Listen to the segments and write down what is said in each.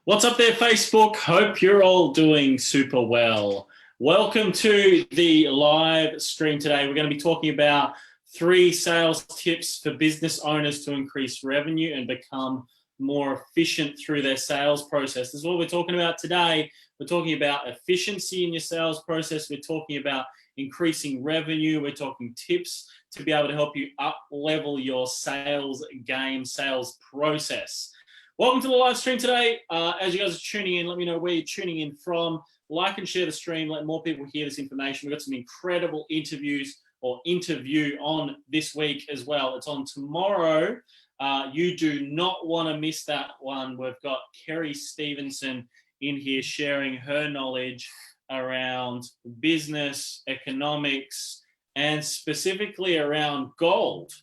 What's up there, Facebook? Hope you're all doing super well. Welcome to the live stream today. We're going to be talking about 3 sales tips for business owners to increase revenue and become more efficient through their sales process. This is what we're talking about today. We're talking about efficiency in your sales process. We're talking about increasing revenue. We're talking tips to be able to help you up level your sales game, sales process. Welcome to the live stream today. As you guys are tuning in, let me know where you're tuning in from. Like and share the stream. Let more people hear this information. We've got some incredible interview on this week as well. It's on tomorrow. You do not want to miss that one. We've got Kerry Stevenson in here sharing her knowledge around business, economics, and specifically around gold.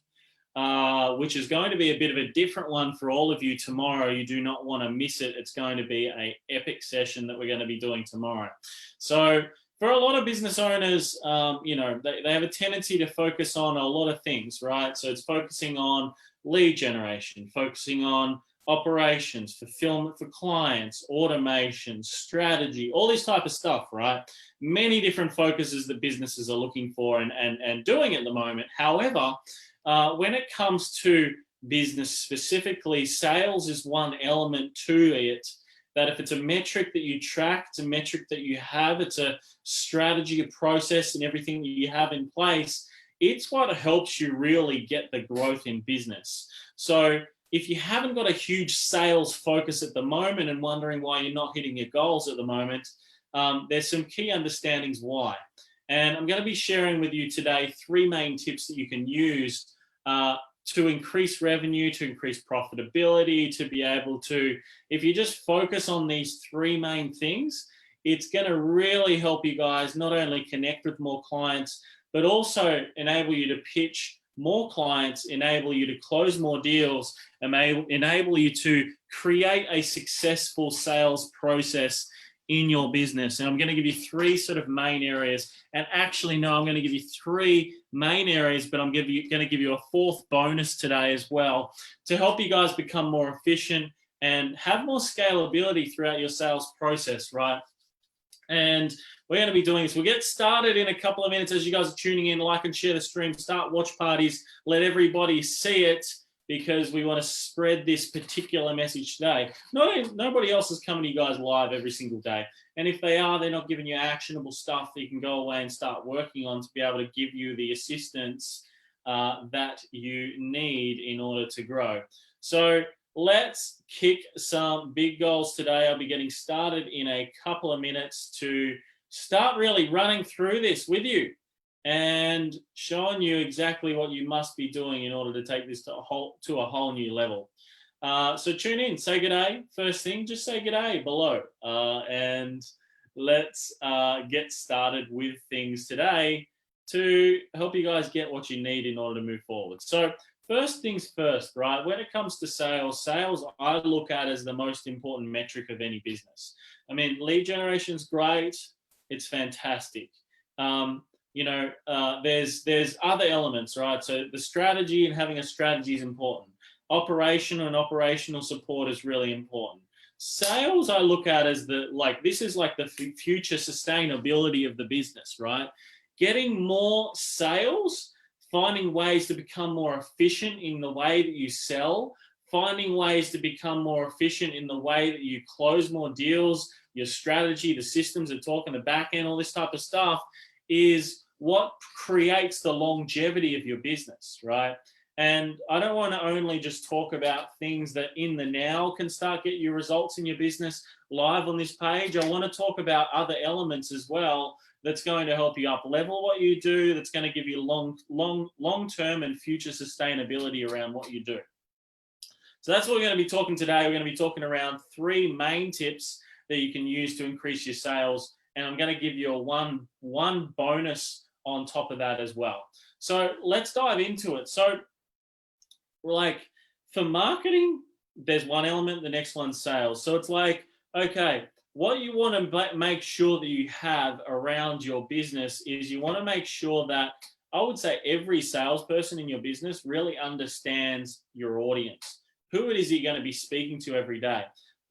Which is going to be a bit of a different one for all of you tomorrow. You do not want to miss it. It's going to be an epic session that we're going to be doing tomorrow. So for a lot of business owners, they have a tendency to focus on a lot of things, right? So it's focusing on lead generation, focusing on operations, fulfillment for clients, automation, strategy, all this type of stuff, right? Many different focuses that businesses are looking for and doing at the moment. However, when it comes to business specifically, sales is one element to it that if it's a metric that you track, it's a metric that you have, it's a strategy, a process, and everything that you have in place, it's what helps you really get the growth in business. So if you haven't got a huge sales focus at the moment and wondering why you're not hitting your goals at the moment, there's some key understandings why. And I'm going to be sharing with you today 3 main tips that you can use to increase revenue, to increase profitability, to be able to, if you just focus on these 3 main things, it's going to really help you guys not only connect with more clients, but also enable you to pitch more clients, enable you to close more deals, enable you to create a successful sales process in your business. And I'm going to give you 3 sort of main areas. And actually, no, I'm going to give you 3 main areas, but I'm going to give you a 4th bonus today as well to help you guys become more efficient and have more scalability throughout your sales process, right? And we're going to be doing this. We'll get started in a couple of minutes as you guys are tuning in. Like and share the stream, start watch parties, let everybody see it, because we want to spread this particular message today. Nobody else is coming to you guys live every single day. And if they are, they're not giving you actionable stuff that you can go away and start working on to be able to give you the assistance that you need in order to grow. So let's kick some big goals today. I'll be getting started in a couple of minutes to start really running through this with you and showing you exactly what you must be doing in order to take this to a whole new level. So tune in, say good day. First thing, just say good day below. And let's get started with things today to help you guys get what you need in order to move forward. So first things first, right? When it comes to sales I look at as the most important metric of any business. I mean, lead generation is great. It's fantastic. There's other elements, right? So the strategy and having a strategy is important. Operational support is really important. Sales, I look at as this is like the future sustainability of the business, right? Getting more sales, finding ways to become more efficient in the way that you sell, finding ways to become more efficient in the way that you close more deals, your strategy, the systems that talk in the back end, all this type of stuff is what creates the longevity of your business, right? And I don't want to only just talk about things that in the now can start get you results in your business live on this page. I want to talk about other elements as well that's going to help you up level what you do, that's going to give you long-term and future sustainability around what you do. So that's what we're going to be talking today. We're going to be talking around 3 main tips that you can use to increase your sales. And I'm going to give you a one bonus on top of that as well. So let's dive into it. So for marketing, there's one element, the next one's sales. So it's like, okay, what you want to make sure that you have around your business is you want to make sure that, I would say, every salesperson in your business really understands your audience. Who it is you're going to be speaking to every day.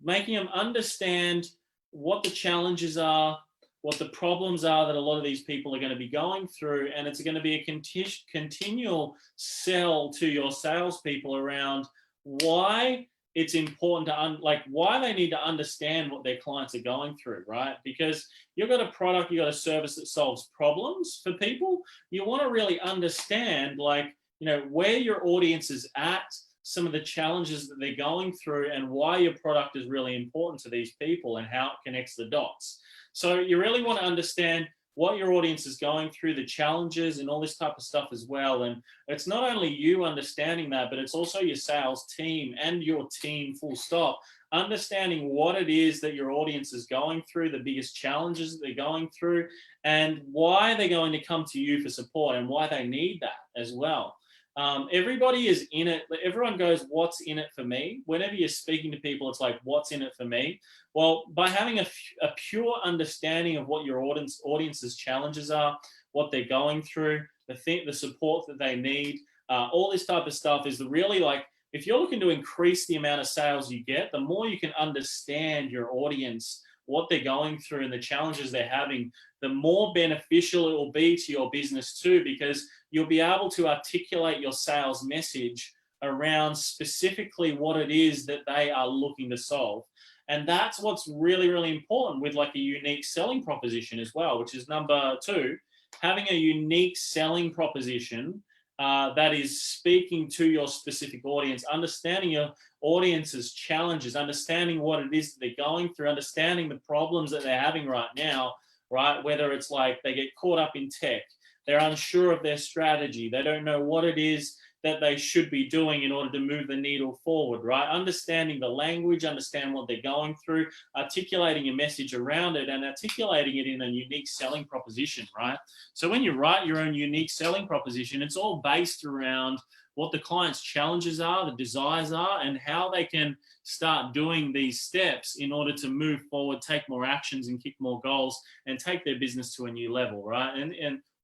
making them understand what the challenges are, what the problems are that a lot of these people are going to be going through, and it's going to be a continual sell to your salespeople around why it's important to why they need to understand what their clients are going through, right? Because you've got a product, you've got a service that solves problems for people. You want to really understand, where your audience is at, some of the challenges that they're going through, and why your product is really important to these people and how it connects the dots. So you really want to understand what your audience is going through, the challenges and all this type of stuff as well. And it's not only you understanding that, but it's also your sales team and your team, full stop, understanding what it is that your audience is going through, the biggest challenges that they're going through, and why they're going to come to you for support and why they need that as well. Everybody is in it. Everyone goes, what's in it for me? Whenever you're speaking to people, it's like, what's in it for me? Well, by having a pure understanding of what your audience's challenges are, what they're going through, the support that they need, all this type of stuff is really if you're looking to increase the amount of sales you get, the more you can understand your audience, what they're going through and the challenges they're having, the more beneficial it will be to your business too, because you'll be able to articulate your sales message around specifically what it is that they are looking to solve. And that's what's really, really important with a unique selling proposition as well, which is number 2, having a unique selling proposition that is speaking to your specific audience, understanding your audience's challenges, understanding what it is that they're going through, understanding the problems that they're having right now, right? Whether it's they get caught up in tech, they're unsure of their strategy, they don't know what it is that they should be doing in order to move the needle forward, right? Understanding the language, understand what they're going through, articulating a message around it and articulating it in a unique selling proposition, right? So when you write your own unique selling proposition, it's all based around what the client's challenges are, the desires are, and how they can start doing these steps in order to move forward, take more actions and kick more goals and take their business to a new level, right?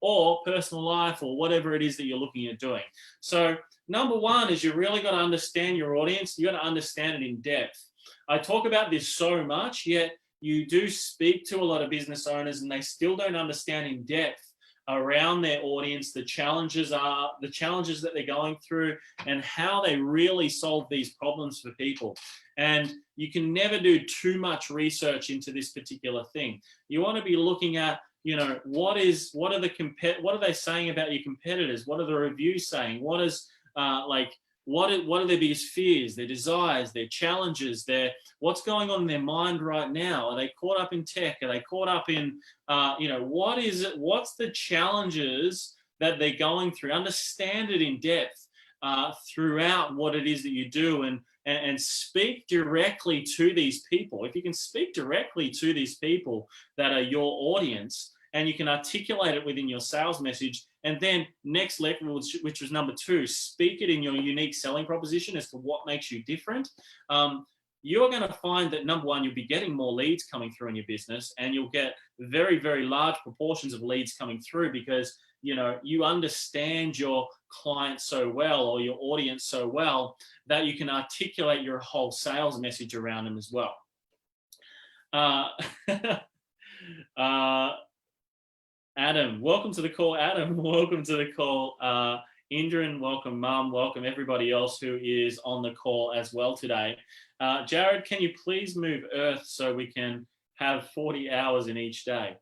Or personal life or whatever it is that you're looking at doing. So number 1 is you really got to understand your audience. You got to understand it in depth. I talk about this so much, yet you do speak to a lot of business owners and they still don't understand in depth around their audience, the challenges that they're going through and how they really solve these problems for people. And you can never do too much research into this particular thing. You want to be looking at, what are they saying about your competitors? What are the reviews saying? What are their biggest fears, their desires, their challenges, what's going on in their mind right now? Are they caught up in tech? Are they caught up in, what is it? What's the challenges that they're going through? Understand it in depth throughout what it is that you do and speak directly to these people. If you can speak directly to these people that are your audience and you can articulate it within your sales message, and then next level, which was number 2, speak it in your unique selling proposition as to what makes you different. You're going to find that number 1, you'll be getting more leads coming through in your business, and you'll get very, very large proportions of leads coming through because you understand your client so well or your audience so well that you can articulate your whole sales message around them as well. Adam, welcome to the call. Adam, welcome to the call. Indran, welcome. Mum, welcome. Everybody else who is on the call as well today. Jarrod, can you please move Earth so we can have 40 hours in each day?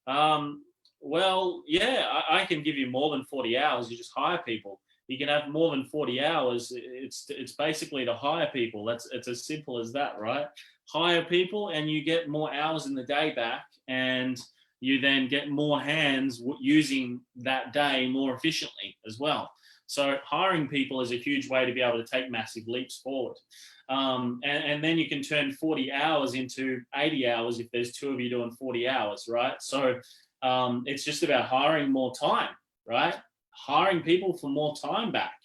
Well, yeah, I can give you more than 40 hours. You just hire people. You can have more than 40 hours. It's basically to hire people. It's as simple as that, right? Hire people and you get more hours in the day back, and you then get more hands using that day more efficiently as well. So hiring people is a huge way to be able to take massive leaps forward. And then you can turn 40 hours into 80 hours if there's 2 of you doing 40 hours, right? So it's just about hiring more time, right? Hiring people for more time back,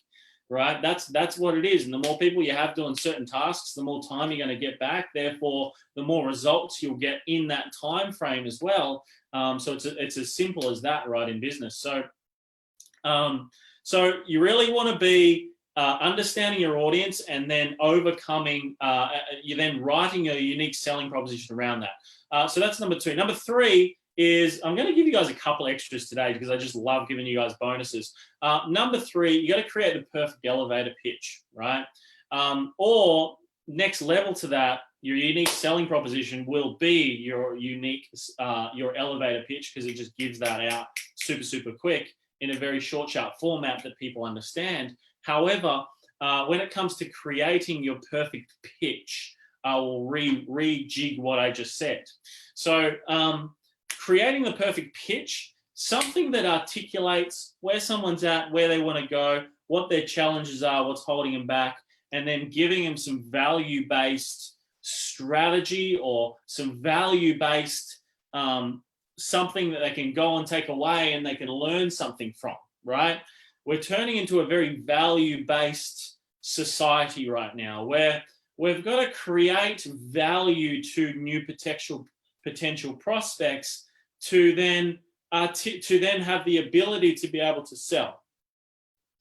right? That's what it is. And the more people you have doing certain tasks, the more time you're going to get back. Therefore, the more results you'll get in that time frame as well. So it's as simple as that, right, in business. So you really want to be understanding your audience, and then overcoming, you're then writing a unique selling proposition around that. So that's number 2. Number 3 is, I'm going to give you guys a couple extras today because I just love giving you guys bonuses. Number 3, you got to create the perfect elevator pitch, right? Or next level to that, your unique selling proposition will be your unique, your elevator pitch, because it just gives that out super, super quick in a very short, sharp format that people understand. However, when it comes to creating your perfect pitch, I will rejig what I just said. So creating the perfect pitch, something that articulates where someone's at, where they want to go, what their challenges are, what's holding them back, and then giving them some value-based strategy or some value-based something that they can go and take away and they can learn something from, right? We're turning into a very value-based society right now, where we've got to create value to new potential prospects to then have the ability to be able to sell.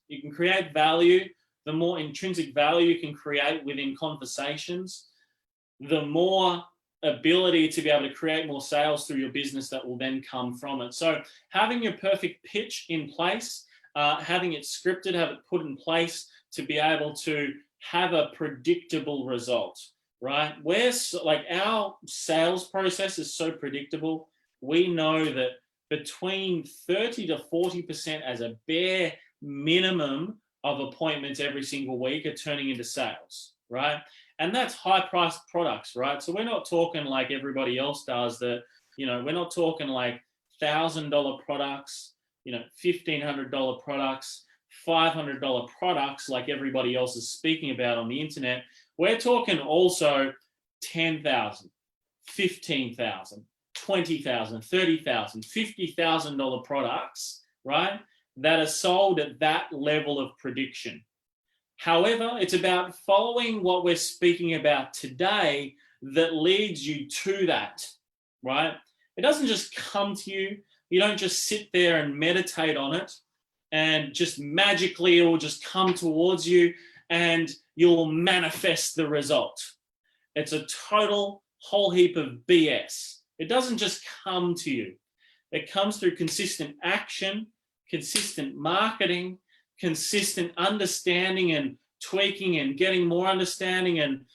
You can create value. The more intrinsic value you can create within conversations, the more ability to be able to create more sales through your business that will then come from it. So having your perfect pitch in place, having it scripted, have it put in place to be able to have a predictable result, right? Our sales process is so predictable. We know that between 30 to 40% as a bare minimum of appointments every single week are turning into sales, right? And that's high-priced products, right? So we're not talking like everybody else does that, we're not talking like $1,000 products, $1,500 products, $500 products like everybody else is speaking about on the internet. We're talking also $10,000, $15,000, $20,000, $30,000, $50,000 products, right? That are sold at that level of prediction. However, it's about following what we're speaking about today that leads you to that, right? It doesn't just come to you. You don't just sit there and meditate on it and just magically it will just come towards you and you'll manifest the result. It's a total whole heap of BS. It doesn't just come to you. It comes through consistent action, consistent marketing, consistent understanding and tweaking and getting more understanding and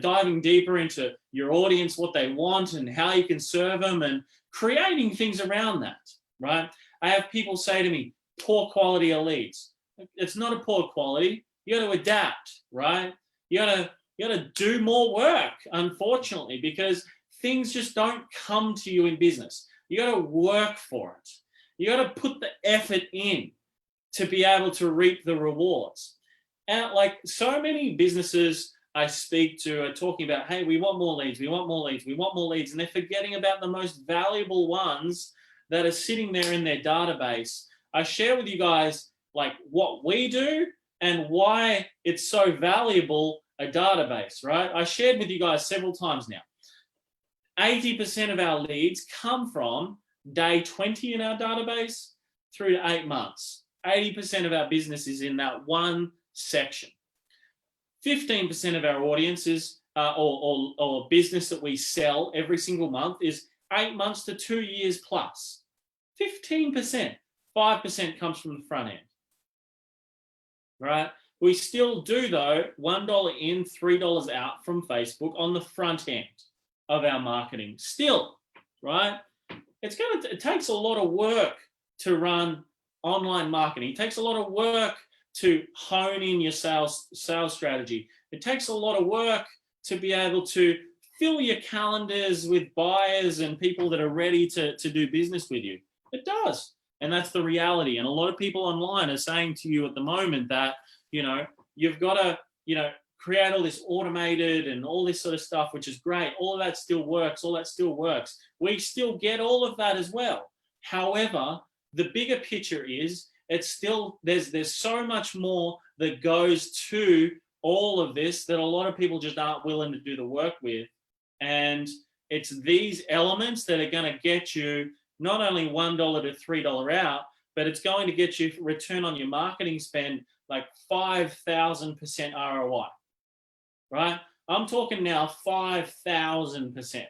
diving deeper into your audience, what they want and how you can serve them and creating things around that, right? I have people say to me, poor quality of leads. It's not a poor quality. You got to adapt, right? You got to do more work, unfortunately, because things just don't come to you in business. You got to work for it. You got to put the effort in to be able to reap the rewards. And like so many businesses I speak to are talking about, hey, we want more leads, we want more leads, we want more leads. And they're forgetting about the most valuable ones that are sitting there in their database. I share with you guys like what we do and why it's so valuable, a database, right? I shared with you guys several times now. 80% of our leads come from day 20 in our database through to 8 months. 80% of our business is in that one section. 15% of our audiences or business that we sell every single month is 8 months to 2 years plus. 15%, 5% comes from the front end, right? We still do though, $1 in, $3 out from Facebook on the front end of our marketing still, right? It takes a lot of work to run online marketing. It takes a lot of work to hone in your sales strategy. It takes a lot of work to be able to fill your calendars with buyers and people that are ready to do business with you. It does. And that's the reality. And a lot of people online are saying to you at the moment that, you've got to, create all this automated and all this sort of stuff, which is great. All of that still works. All that still works. We still get all of that as well. However, the bigger picture is it's still, there's so much more that goes to all of this that a lot of people just aren't willing to do the work with. And it's these elements that are going to get you not only $1 to $3 out, but it's going to get you return on your marketing spend like 5,000% ROI, right? I'm talking now 5,000%,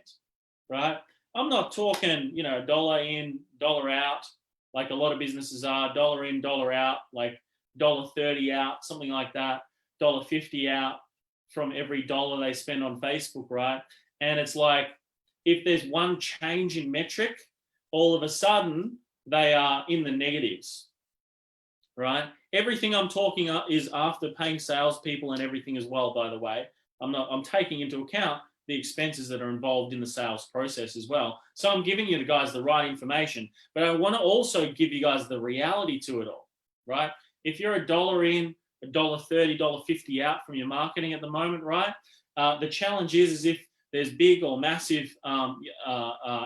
right? I'm not talking, you know, dollar in, dollar out, like a lot of businesses are, dollar in, dollar out, like $1.30 out, something like that, $1.50 out from every dollar they spend on Facebook, right? And it's like, if there's one change in metric, all of a sudden they are in the negatives, right? Everything I'm talking is after paying salespeople and everything as well, by the way. I'm taking into account the expenses that are involved in the sales process as well. So I'm giving you guys the right information, but I want to also give you guys the reality to it all, right? If you're $1 in, $1.30, $1.50 out from your marketing at the moment, right? The challenge is if there's big or massive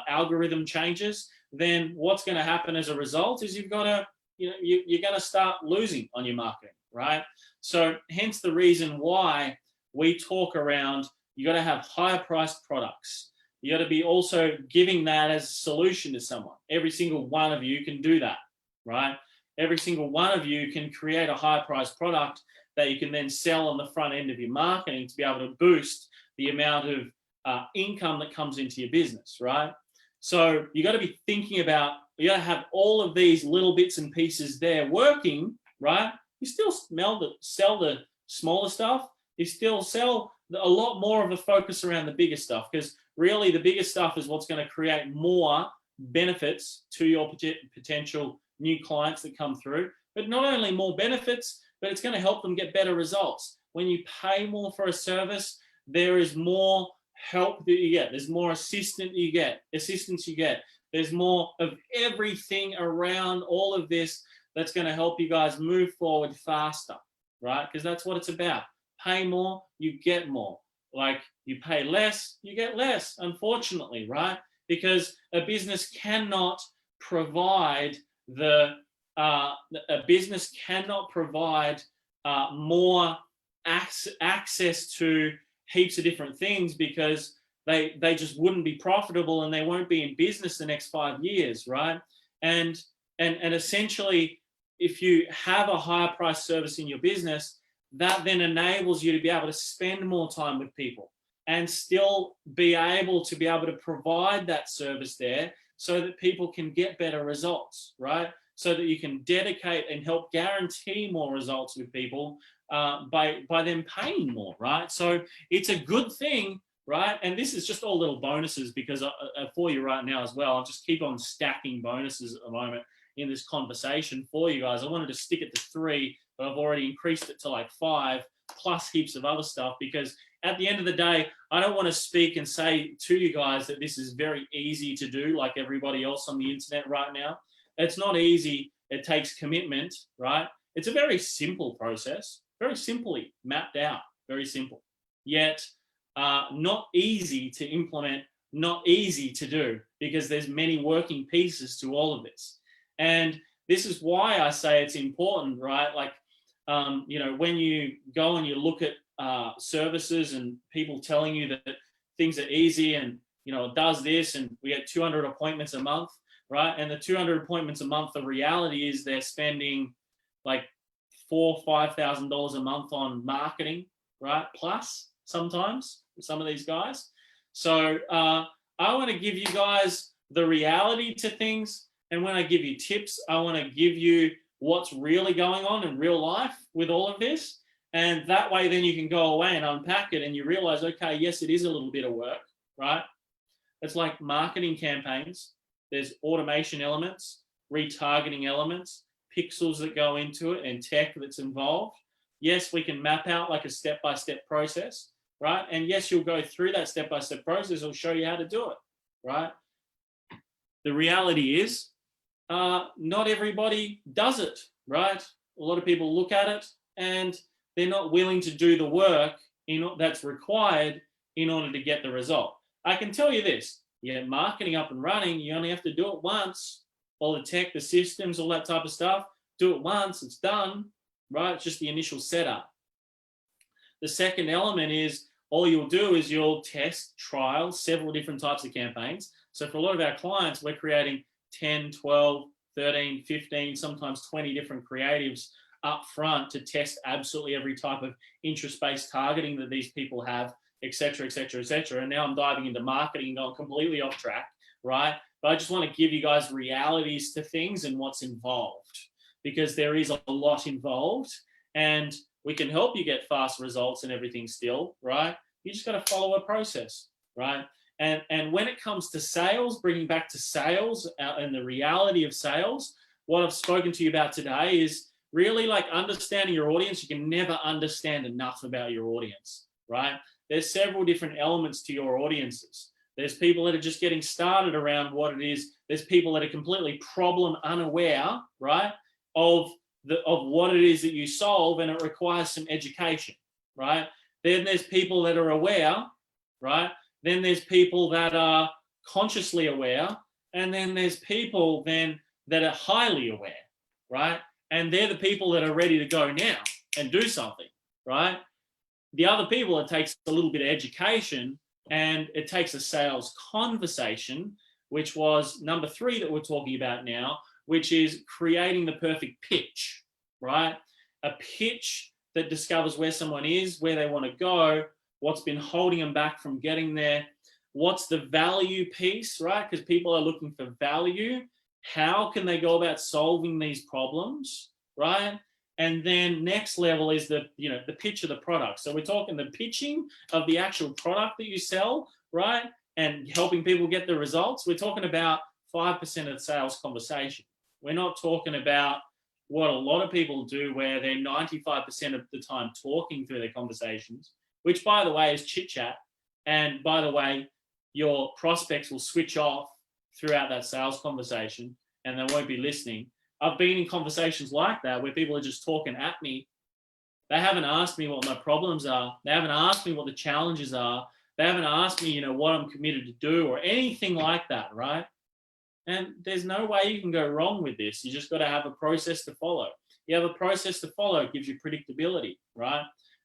algorithm changes, then what's going to happen as a result is you've got to, you know, you're going to start losing on your marketing, right? So hence the reason why we talk around, you got to have higher priced products. You got to be also giving that as a solution to someone. Every single one of you can do that, right? Every single one of you can create a high priced product that you can then sell on the front end of your marketing to be able to boost the amount of income that comes into your business, right? So you got to be thinking about, you got to have all of these little bits and pieces there working, right? You still sell the smaller stuff. You still sell a lot more of a focus around the bigger stuff, because really the bigger stuff is what's going to create more benefits to your potential new clients that come through. But not only more benefits, but it's going to help them get better results. When you pay more for a service, there is more help that you get. There's more assistance you get. There's more of everything around all of this that's going to help you guys move forward faster, right? Because that's what it's about. Pay more, you get more. Like, you pay less, you get less, unfortunately, right? Because a business cannot provide more access to heaps of different things, because they just wouldn't be profitable and they won't be in business the next 5 years, right? And essentially, if you have a higher price service in your business, that then enables you to be able to spend more time with people and still be able to provide that service there so that people can get better results, right? So that you can dedicate and help guarantee more results with people by them paying more, right? So it's a good thing, right? And this is just all little bonuses, because for you right now as well, I'll just keep on stacking bonuses at the moment in this conversation for you guys. I wanted to stick it to 3, but I've already increased it to like 5, plus heaps of other stuff, because at the end of the day, I don't want to speak and say to you guys that this is very easy to do like everybody else on the internet right now. It's not easy. It takes commitment, right? It's a very simple process, very simply mapped out, very simple, yet not easy to implement, not easy to do, because there's many working pieces to all of this. And this is why I say it's important, right? Like, you know, when you go and you look at services and people telling you that things are easy and, you know, it does this and we get 200 appointments a month, right? And the 200 appointments a month, the reality is they're spending like $4,000 or $5,000 a month on marketing, right? Plus sometimes some of these guys. So I want to give you guys the reality to things. And when I give you tips, I want to give you what's really going on in real life with all of this. And that way, then you can go away and unpack it and you realize, okay, yes, it is a little bit of work, right? It's like marketing campaigns. There's automation elements, retargeting elements, pixels that go into it, and tech that's involved. Yes, we can map out like a step-by-step process, right? And yes, you'll go through that step-by-step process. It'll show you how to do it, right? The reality is, not everybody does it, right? A lot of people look at it and they're not willing to do the work that's required in order to get the result. I can tell you this, you get marketing up and running, you only have to do it once. All the tech, the systems, all that type of stuff, do it once, it's done, right? It's just the initial setup. The second element is all you'll do is you'll test, trial several different types of campaigns. So for a lot of our clients, we're creating 10, 12, 13, 15, sometimes 20 different creatives up front to test absolutely every type of interest-based targeting that these people have, et cetera, et cetera, et cetera. And now I'm diving into marketing and going completely off track, right? But I just want to give you guys realities to things and what's involved, because there is a lot involved, and we can help you get fast results and everything still, right? You just got to follow a process, right? And when it comes to sales, bringing back to sales and the reality of sales, what I've spoken to you about today is really like understanding your audience. You can never understand enough about your audience, right? There's several different elements to your audiences. There's people that are just getting started around what it is. There's people that are completely problem unaware, right, of what it is that you solve, and it requires some education, right? Then there's people that are aware, right? Then there's people that are consciously aware, and then there's people then that are highly aware, right? And they're the people that are ready to go now and do something, right? The other people, it takes a little bit of education, and it takes a sales conversation, which was number 3 that we're talking about now, which is creating the perfect pitch, right? A pitch that discovers where someone is, where they want to go, what's been holding them back from getting there, what's the value piece, right? Because people are looking for value. How can they go about solving these problems, right? And then next level is the pitch of the product. So we're talking the pitching of the actual product that you sell, right? And helping people get the results. We're talking about 5% of the sales conversation. We're not talking about what a lot of people do, where they're 95% of the time talking through their conversations, which, by the way, is chit chat. And by the way, your prospects will switch off throughout that sales conversation and they won't be listening. I've been in conversations like that where people are just talking at me. They haven't asked me what my problems are. They haven't asked me what the challenges are. They haven't asked me, what I'm committed to do or anything like that, right? And there's no way you can go wrong with this. You just got to have a process to follow. You have a process to follow. It gives you predictability, right?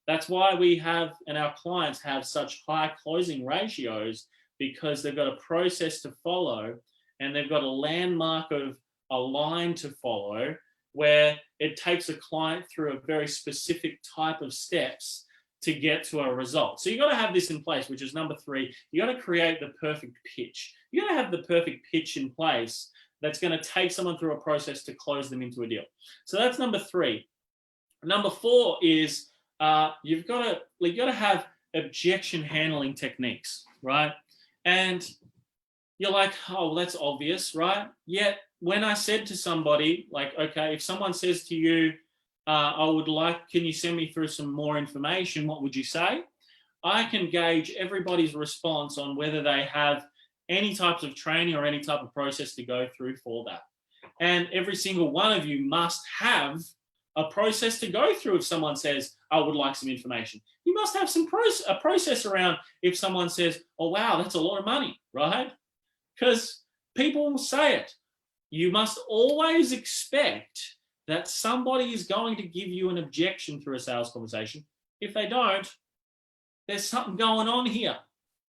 That's why we have, and our clients have such high closing ratios, because they've got a process to follow and they've got a landmark of a line to follow, where it takes a client through a very specific type of steps to get to a result. So you got to have this in place, which is number 3. You got to create the perfect pitch. You got to have the perfect pitch in place that's going to take someone through a process to close them into a deal. So that's number 3. Number 4 is you've got to have objection handling techniques, right? And you're like, oh, well, that's obvious, right? Yet when I said to somebody, like, okay, if someone says to you, can you send me through some more information? What would you say? I can gauge everybody's response on whether they have any types of training or any type of process to go through for that. And every single one of you must have a process to go through. If someone says, I would like some information, you must have a process around if someone says, oh, wow, that's a lot of money, right? Because people will say it. You must always expect that somebody is going to give you an objection through a sales conversation. If they don't, there's something going on here.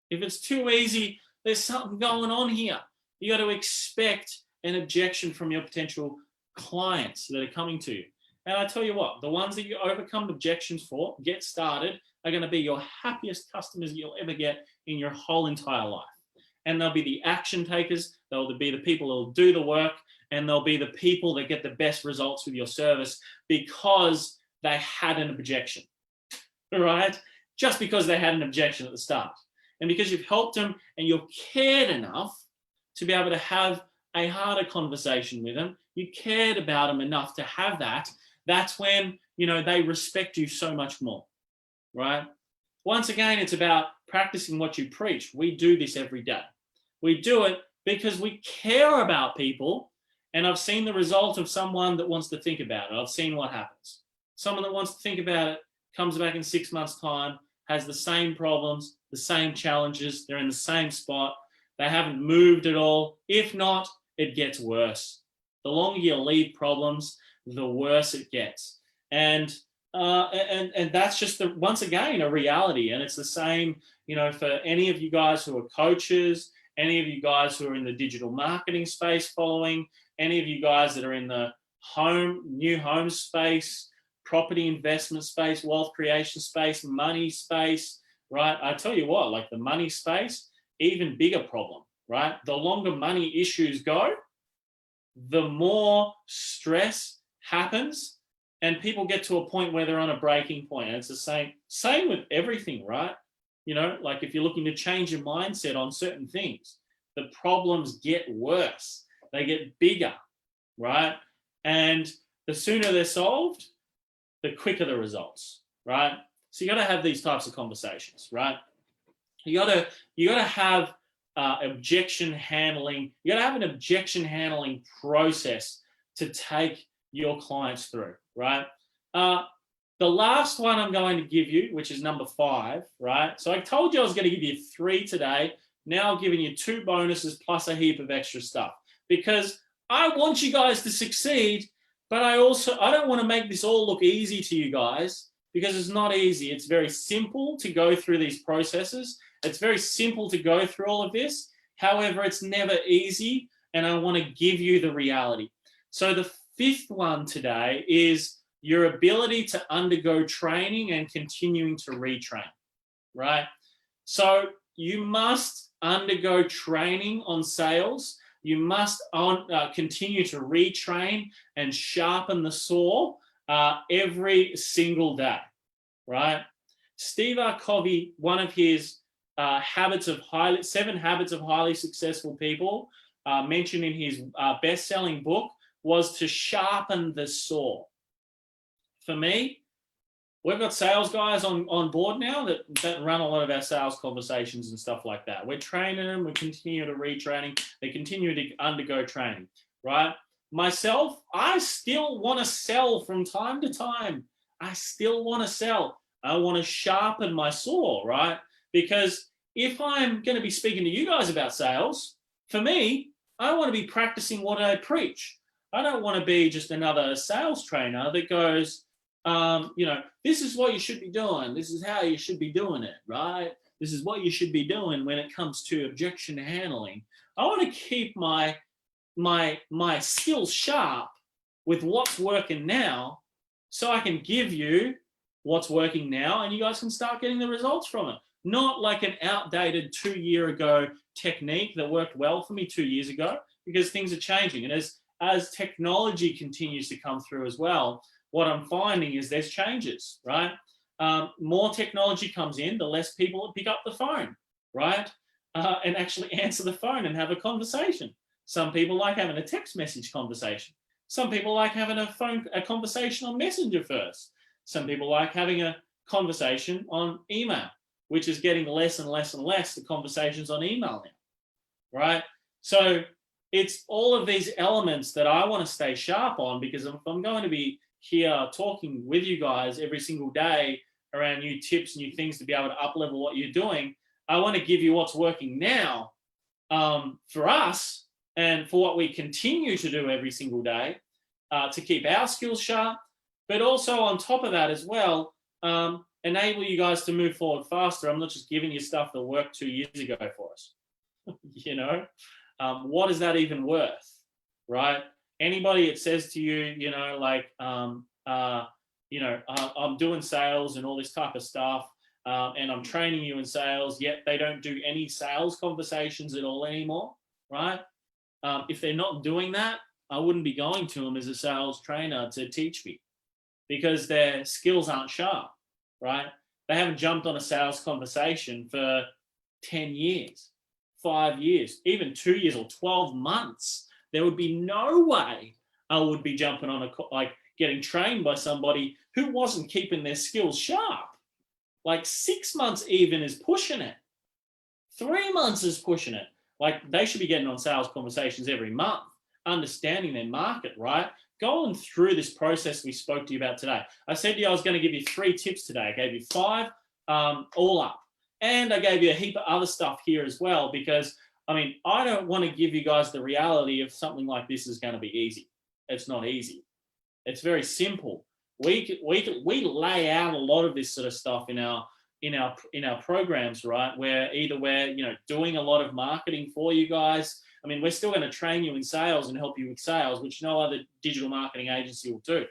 If it's too easy, there's something going on here. You got to expect an objection from your potential clients that are coming to you. And I tell you what, the ones that you overcome objections for, get started, are going to be your happiest customers you'll ever get in your whole entire life. And they'll be the action takers. They'll be the people who'll do the work, and they'll be the people that get the best results with your service because they had an objection, right? Just because they had an objection at the start. And because you've helped them and you've cared enough to be able to have a harder conversation with them, you cared about them enough to have that, that's when, they respect you so much more, right? Once again, it's about practicing what you preach. We do this every day. We do it because we care about people. And I've seen the result of someone that wants to think about it. I've seen what happens. Someone that wants to think about it comes back in 6 months' time, has the same problems, the same challenges. They're in the same spot. They haven't moved at all. If not, it gets worse. The longer you leave problems, the worse it gets. And that's just once again a reality. And it's the same, for any of you guys who are coaches, any of you guys who are in the digital marketing space following, any of you guys that are in the new home space, property investment space, wealth creation space, money space, right? I tell you what, like the money space, even bigger problem, right? The longer money issues go, the more stress happens and people get to a point where they're on a breaking point. And it's the same with everything, right? You know, like if you're looking to change your mindset on certain things, the problems get worse. They get bigger, right? And the sooner they're solved, the quicker the results, right? So you got to have these types of conversations, right? You got to have objection handling. You got to have an objection handling process to take your clients through, right? The last one I'm going to give you, which is number 5, right? So I told you I was going to give you 3 today. Now I'm giving you 2 bonuses plus a heap of extra stuff because I want you guys to succeed, but I don't want to make this all look easy to you guys because it's not easy. It's very simple to go through these processes. It's very simple to go through all of this. However, it's never easy, and I want to give you the reality. So the 5th one today is your ability to undergo training and continuing to retrain, right? So you must undergo training on sales. You must continue to retrain and sharpen the saw every single day, right? Steve Covey, one of his 7 habits of highly successful people, mentioned in his best-selling book, was to sharpen the saw. For me, we've got sales guys on board now that run a lot of our sales conversations and stuff like that. We're training them. We continue to retraining. They continue to undergo training, right? Myself, I still want to sell from time to time. I still want to sell. I want to sharpen my saw, right? Because if I'm going to be speaking to you guys about sales, for me, I want to be practicing what I preach. I don't want to be just another sales trainer that goes, this is what you should be doing. This is how you should be doing it, right? This is what you should be doing when it comes to objection handling. I want to keep my skills sharp with what's working now so I can give you what's working now and you guys can start getting the results from it. Not like an outdated 2-year ago technique that worked well for me 2 years ago, because things are changing. And as technology continues to come through as well, what I'm finding is there's changes, right? More technology comes in, the less people pick up the phone, right? And actually answer the phone and have a conversation. Some people like having a text message conversation. Some people like having a conversation on Messenger first. Some people like having a conversation on email, which is getting less and less and less the conversations on email now, right? So it's all of these elements that I want to stay sharp on, because if I'm going to be here talking with you guys every single day around new tips, new things to be able to up-level what you're doing, I want to give you what's working now for us and for what we continue to do every single day to keep our skills sharp, but also on top of that as well, enable you guys to move forward faster. I'm not just giving you stuff that worked 2 years ago for us. What is that even worth, right? Anybody that says to you, I'm doing sales and all this type of stuff, and I'm training you in sales, yet they don't do any sales conversations at all anymore, right? If they're not doing that, I wouldn't be going to them as a sales trainer to teach me, because their skills aren't sharp, right? They haven't jumped on a sales conversation for 10 years, 5 years, even 2 years or 12 months. There would be no way I would be jumping on getting trained by somebody who wasn't keeping their skills sharp. Like 6 months even is pushing it. 3 months is pushing it. Like they should be getting on sales conversations every month, understanding their market, right? Going through this process we spoke to you about today. I said to you I was going to give you 3 tips today. I gave you 5 all up. And I gave you a heap of other stuff here as well, because I don't want to give you guys the reality of something like this is going to be easy. It's not easy. It's very simple. We lay out a lot of this sort of stuff in our programs, right? Where either we're doing a lot of marketing for you guys, I mean, we're still going to train you in sales and help you with sales, which no other digital marketing agency will do.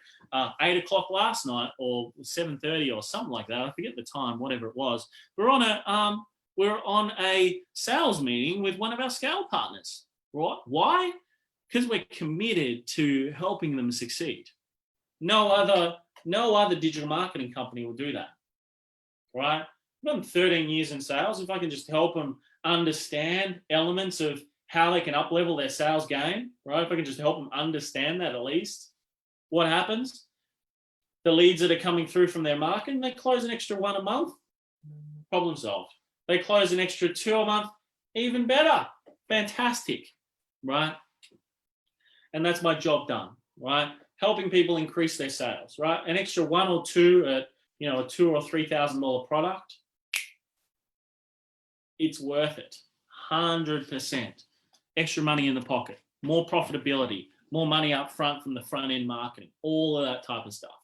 8 o'clock last night or 7:30 or something like that. I forget the time, whatever it was. We're on a sales meeting with one of our scale partners, right? Why? Because we're committed to helping them succeed. No other digital marketing company will do that, right? I've done 13 years in sales. If I can just help them understand elements of how they can up-level their sales game, right? If I can just help them understand that at least, what happens? The leads that are coming through from their marketing, they close an extra 1 a month, problem solved. They close an extra 2 a month, even better, fantastic, right? And that's my job done, right? Helping people increase their sales, right? An extra 1 or 2 at, a $2,000 or $3,000 product, it's worth it, 100%. Extra money in the pocket, more profitability, more money up front from the front end marketing, all of that type of stuff.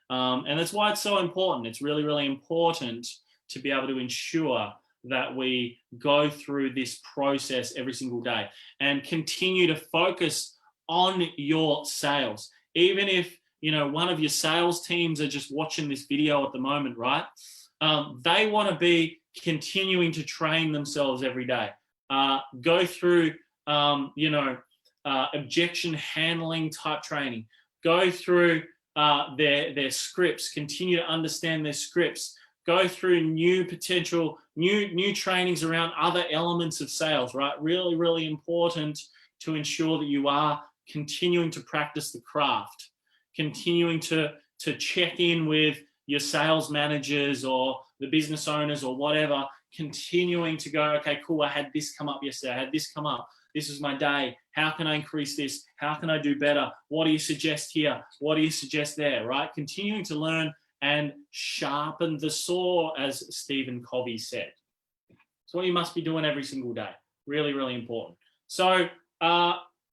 And that's why it's so important. It's really, really important to be able to ensure that we go through this process every single day and continue to focus on your sales. Even if, one of your sales teams are just watching this video at the moment, right? They want to be continuing to train themselves every day. Go through, objection handling type training. Go through their scripts, continue to understand their scripts. Go through new trainings around other elements of sales, right? Really, really important to ensure that you are continuing to practice the craft, continuing to check in with your sales managers or the business owners or whatever, continuing to go, okay, cool, I had this come up yesterday, I had this come up, this is my day, how can I increase this, how can I do better, what do you suggest here, what do you suggest there, right? Continuing to learn and sharpen the saw, as Stephen Covey said. It's what you must be doing every single day. Really, really important. So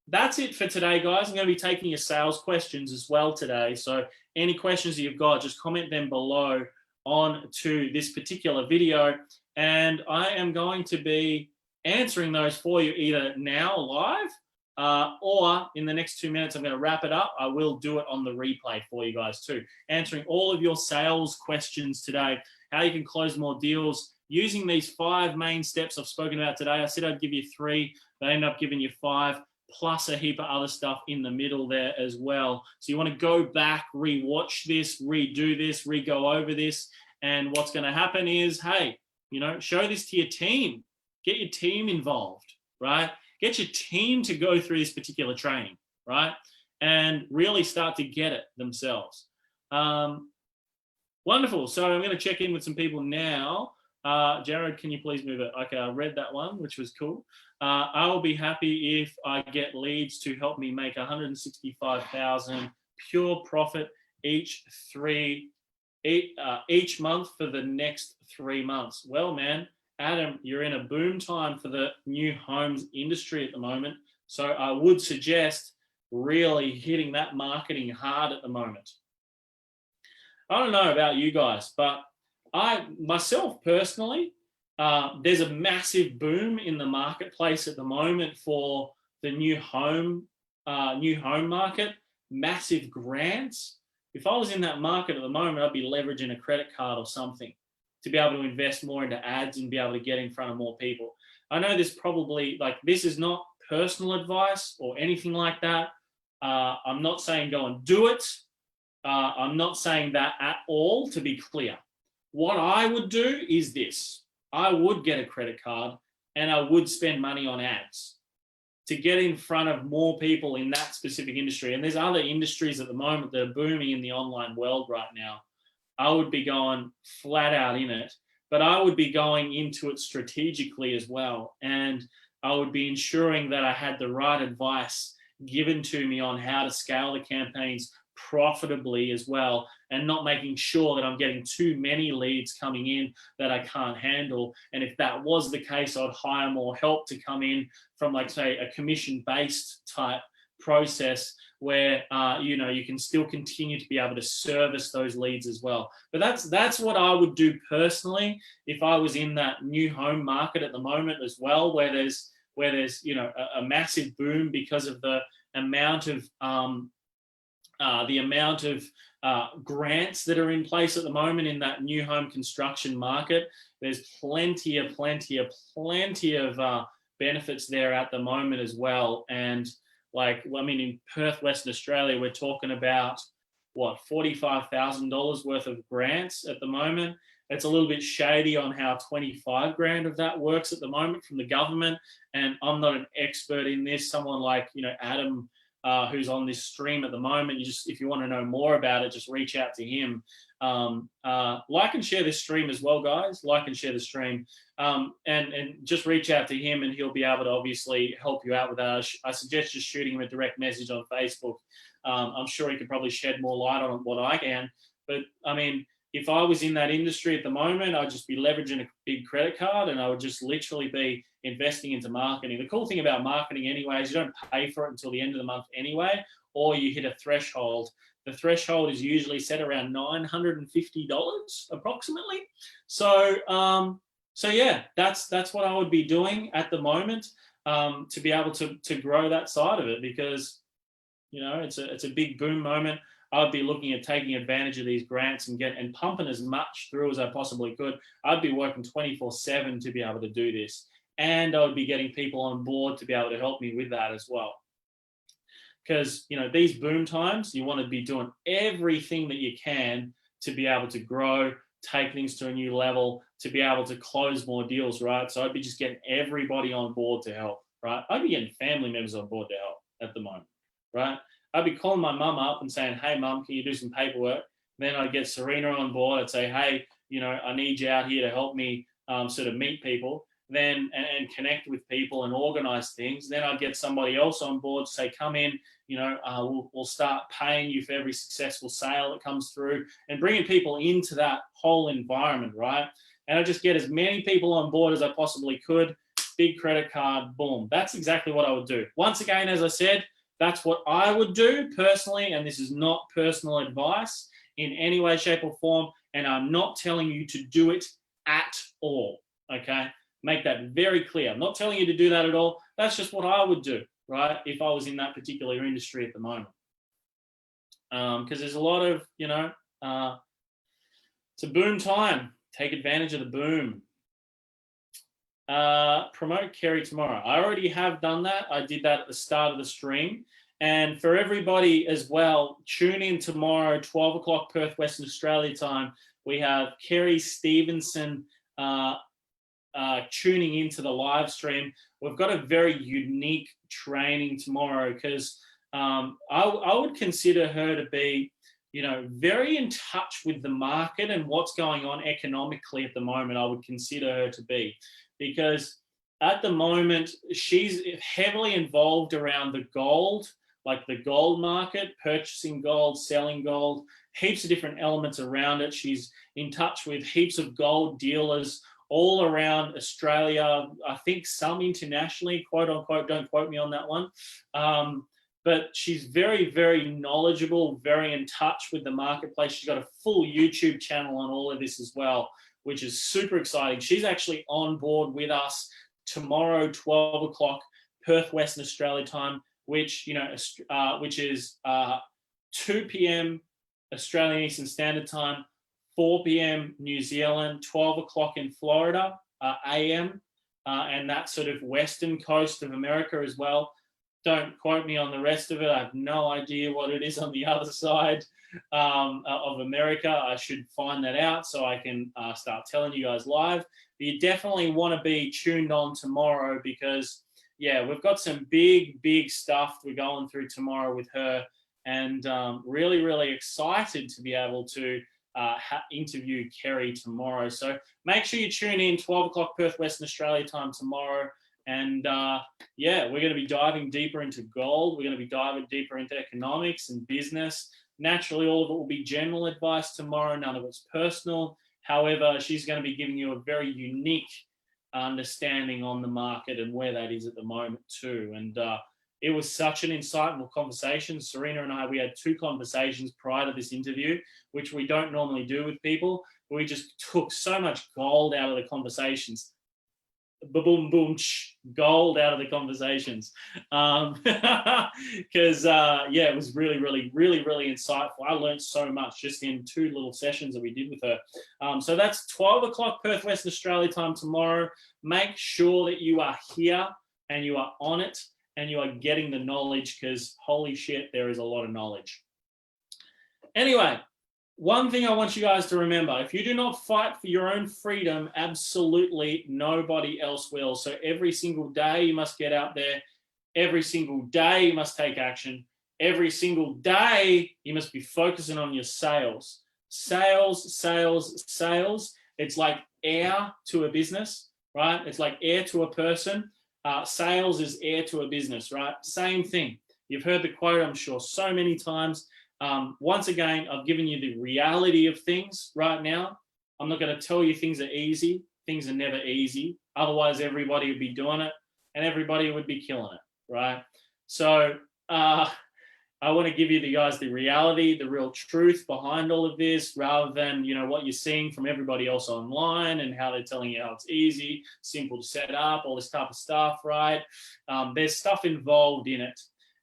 that's it for today, guys. I'm going to be taking your sales questions as well today. So any questions that you've got, just comment them below on to this particular video. And I am going to be answering those for you either now live or in the next 2 minutes. I'm going to wrap it up. I will do it on the replay for you guys too. Answering all of your sales questions today, how you can close more deals using these 5 main steps I've spoken about today. I said I'd give you 3, but I ended up giving you 5. Plus a heap of other stuff in the middle there as well. So you want to go back, re-watch this, redo this, re-go over this. And what's going to happen is, hey, show this to your team. Get your team involved, right? Get your team to go through this particular training, right? And really start to get it themselves. Wonderful. So I'm going to check in with some people now. Jarrod, can you please move it? Okay, I read that one, which was cool. I will be happy if I get leads to help me make 165,000 pure profit each month for the next 3 months. Well, man, Adam, you're in a boom time for the new homes industry at the moment. So I would suggest really hitting that marketing hard at the moment. I don't know about you guys, but I myself personally, there's a massive boom in the marketplace at the moment for the new home market, massive grants. If I was in that market at the moment, I'd be leveraging a credit card or something to be able to invest more into ads and be able to get in front of more people. I know this this is not personal advice or anything like that. I'm not saying go and do it. I'm not saying that at all, to be clear. What I would do is this. I would get a credit card and I would spend money on ads to get in front of more people in that specific industry. And there's other industries at the moment that are booming in the online world right now. I would be going flat out in it, but I would be going into it strategically as well. And I would be ensuring that I had the right advice given to me on how to scale the campaigns profitably as well, and not making sure that I'm getting too many leads coming in that I can't handle. And if that was the case, I'd hire more help to come in from, like, say, a commission-based type process where you can still continue to be able to service those leads as well. But that's what I would do personally if I was in that new home market at the moment as well, where there's where there's, you know, a massive boom because of the amount of grants that are in place at the moment in that new home construction market. There's plenty of benefits there at the moment as well. And like, I mean, in Perth, Western Australia, we're talking about what, $45,000 worth of grants at the moment. It's a little bit shady on how 25 grand of that works at the moment from the government. And I'm not an expert in this. Someone like, you know, Adam, who's on this stream at the moment, if you want to know more about it, just reach out to him. Like and share this stream as well, guys. Like and share the stream, and just reach out to him, and he'll be able to obviously help you out with that. I suggest just shooting him a direct message on Facebook. I'm sure he could probably shed more light on what I can. But I mean, if I was in that industry at the moment, I'd just be leveraging a big credit card, and I would just literally be investing into marketing. The cool thing about marketing anyway is you don't pay for it until the end of the month anyway, or you hit a threshold. The threshold is usually set around $950 approximately. So yeah, that's what I would be doing at the moment, to be able to grow that side of it, because, you know, it's a big boom moment. I'd be looking at taking advantage of these grants and pumping as much through as I possibly could. I'd be working 24/7 to be able to do this. And I would be getting people on board to be able to help me with that as well. Because, you know, these boom times, you want to be doing everything that you can to be able to grow, take things to a new level, to be able to close more deals, right? So I'd be just getting everybody on board to help, right? I'd be getting family members on board to help at the moment, right? I'd be calling my mum up and saying, hey, mum, can you do some paperwork? Then I'd get Serena on board. I'd say, hey, you know, I need you out here to help me sort of meet people, then and connect with people and organize things. Then I'd get somebody else on board to say, come in, you know, we'll start paying you for every successful sale that comes through, and bringing people into that whole environment, right? And I just get as many people on board as I possibly could. Big credit card, boom. That's exactly what I would do. Once again, as I said, that's what I would do personally, and this is not personal advice in any way, shape, or form, and I'm not telling you to do it at all, okay? Make that very clear. I'm not telling you to do that at all. That's just what I would do, right, if I was in that particular industry at the moment. Because there's a lot of, you know, it's a boom time. Take advantage of the boom. Promote Kerry tomorrow. I already have done that. I did that at the start of the stream. And for everybody as well, tune in tomorrow, 12 o'clock Perth, Western Australia time. We have Kerry Stevenson tuning into the live stream. We've got a very unique training tomorrow, because I would consider her to be, you know, very in touch with the market and what's going on economically at the moment. I would consider her to be, because at the moment she's heavily involved around the gold, like the gold market, purchasing gold, selling gold, heaps of different elements around it. She's in touch with heaps of gold dealers all around Australia, I think some internationally, quote unquote, don't quote me on that one. But she's very, very knowledgeable, very in touch with the marketplace. She's got a full YouTube channel on all of this as well, which is super exciting. She's actually on board with us tomorrow, 12 o'clock Perth, Western Australia time, which, you know, which is 2 p.m. Australian Eastern Standard Time, 4 p.m. New Zealand, 12 o'clock in Florida, AM, and that sort of western coast of America as well. Don't quote me on the rest of it. I have no idea what it is on the other side of America. I should find that out so I can start telling you guys live. But you definitely want to be tuned on tomorrow, because, yeah, we've got some big stuff we're going through tomorrow with her, and really, really excited to be able to interview Kerry tomorrow. So make sure you tune in 12 o'clock Perth, Western Australia time tomorrow. And yeah, we're going to be diving deeper into gold. We're going to be diving deeper into economics and business. Naturally, all of it will be general advice tomorrow. None of it's personal. However, she's going to be giving you a very unique understanding on the market and where that is at the moment too. And it was such an insightful conversation. Serena and I, we had 2 conversations prior to this interview, which we don't normally do with people. We just took so much gold out of the conversations. boom, boom, gold out of the conversations. Because, yeah, it was really, really, really, really insightful. I learned so much just in 2 little sessions that we did with her. So that's 12 o'clock Perth, Western Australia time tomorrow. Make sure that you are here and you are on it and you are getting the knowledge, because holy shit, there is a lot of knowledge. Anyway, one thing I want you guys to remember, if you do not fight for your own freedom, absolutely nobody else will. So every single day you must get out there. Every single day you must take action. Every single day you must be focusing on your sales. Sales, sales, sales. It's like air to a business, right? It's like air to a person. Sales is air to a business, right? Same thing. You've heard the quote, I'm sure, so many times. Once again, I've given you the reality of things right now. I'm not going to tell you things are easy. Things are never easy. Otherwise, everybody would be doing it and everybody would be killing it, right? So I want to give you guys the reality, the real truth behind all of this, rather than, you know, what you're seeing from everybody else online and how they're telling you how it's easy, simple to set up, all this type of stuff, right? There's stuff involved in it.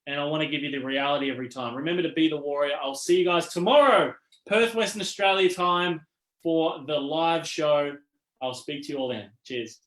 And I want to give you the reality every time. Remember to be the warrior. I'll see you guys tomorrow, Perth, Western Australia time, for the live show. I'll speak to you all then. Cheers.